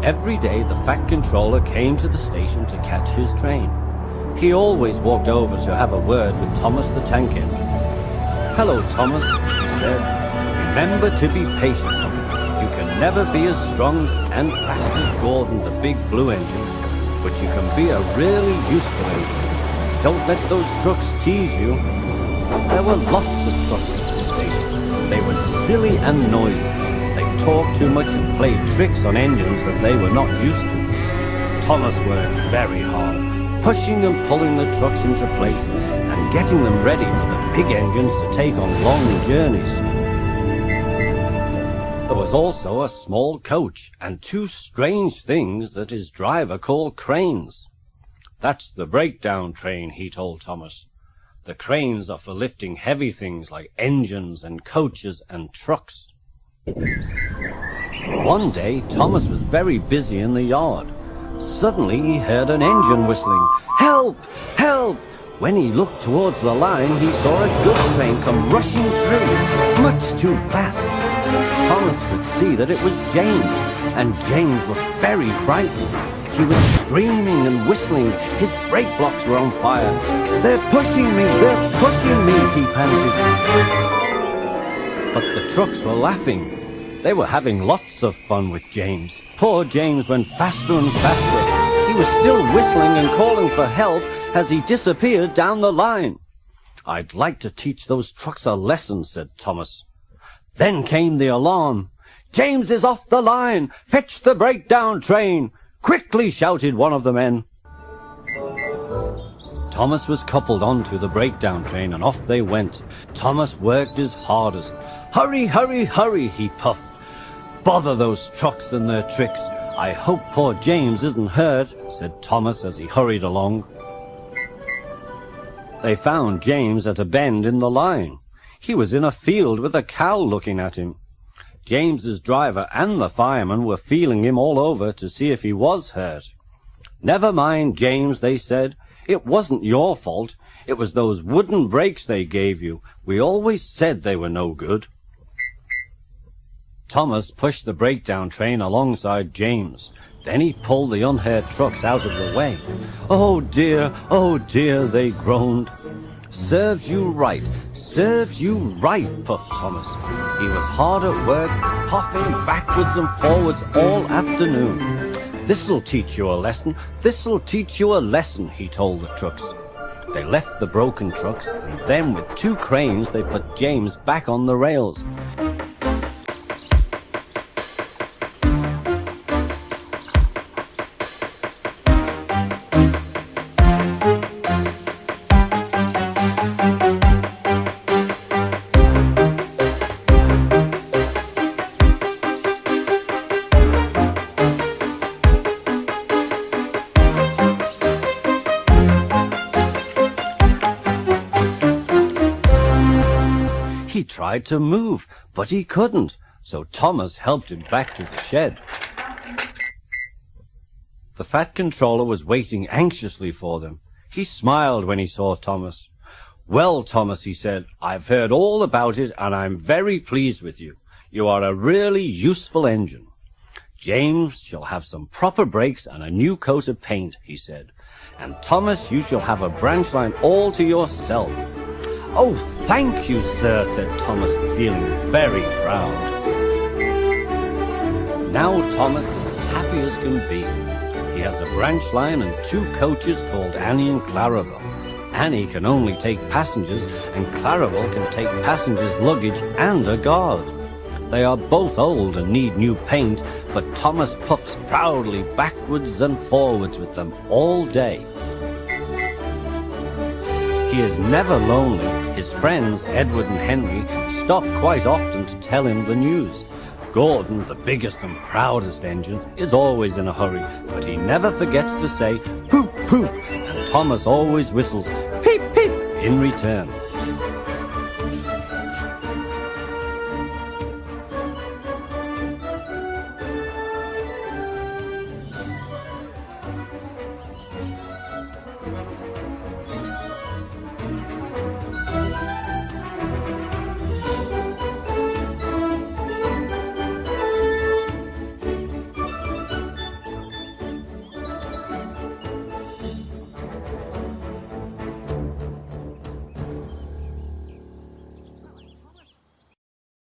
Every day the Fat Controller came to the station to catch his train. He always walked over to have a word with Thomas the Tank Engine. "Hello, Thomas," he said. "Remember to be patient. You can never be as strong and fast as Gordon the Big Blue Engine, but you can be a really useful engine. Don't let those trucks tease you." There were lots of trucks at the station. They were silly and noisy. They talked too much and played tricks on engines that they were not used to. Thomas worked very hard, pushing and pulling the trucks into place and getting them ready for the big engines to take on long journeys. There was also a small coach and two strange things that his driver called cranes. "That's the breakdown train," he told Thomas. "The cranes are for lifting heavy things like engines and coaches and trucks." One day, Thomas was very busy in the yard. Suddenly, he heard an engine whistling. "Help! Help!" When he looked towards the line, he saw a goods train come rushing through, much too fast. Thomas could see that it was James, and James looked very frightened. He was screaming and whistling. His brake blocks were on fire. "They're pushing me! They're pushing me!" he panted. But the trucks were laughing. They were having lots of fun with James. Poor James went faster and faster. He was still whistling and calling for help as he disappeared down the line. "I'd like to teach those trucks a lesson," said Thomas. Then came the alarm. "James is off the line! Fetch the breakdown train! Quickly!" shouted one of the men. Thomas was coupled onto the breakdown train, and off they went. Thomas worked his hardest. "Hurry, hurry, hurry," he puffed. "Bother those trucks and their tricks. I hope poor James isn't hurt," said Thomas as he hurried along. They found James at a bend in the line. He was in a field with a cow looking at him. James's driver and the fireman were feeling him all over to see if he was hurt. "Never mind, James," they said. "It wasn't your fault. It was those wooden brakes they gave you. We always said they were no good." Thomas pushed the breakdown train alongside James. Then he pulled the unhurt trucks out of the way. "Oh dear, they groaned. "Serves you right, serves you right," puffed Thomas. He was hard at work, puffing backwards and forwards all afternoon. "This'll teach you a lesson, this'll teach you a lesson," he told the trucks. They left the broken trucks, and then with two cranes they put James back on the rails. He tried to move, but he couldn't, so Thomas helped him back to the shed. The Fat Controller was waiting anxiously for them. He smiled when he saw Thomas. "Well, Thomas," he said, "I've heard all about it, and I'm very pleased with you. You are a really useful engine. James shall have some proper brakes and a new coat of paint," he said. "And Thomas, you shall have a branch line all to yourself." "Oh, thank you, sir," said Thomas, feeling very proud. Now Thomas is as happy as can be. He has a branch line and two coaches called Annie and Clarabelle. Annie can only take passengers, and Clarabelle can take passengers' luggage and a guard. They are both old and need new paint, but Thomas puffs proudly backwards and forwards with them all day. He is never lonely. His friends, Edward and Henry, stop quite often to tell him the news. Gordon, the biggest and proudest engine, is always in a hurry, but he never forgets to say, "Poop, poop," and Thomas always whistles, "Peep, peep," in return.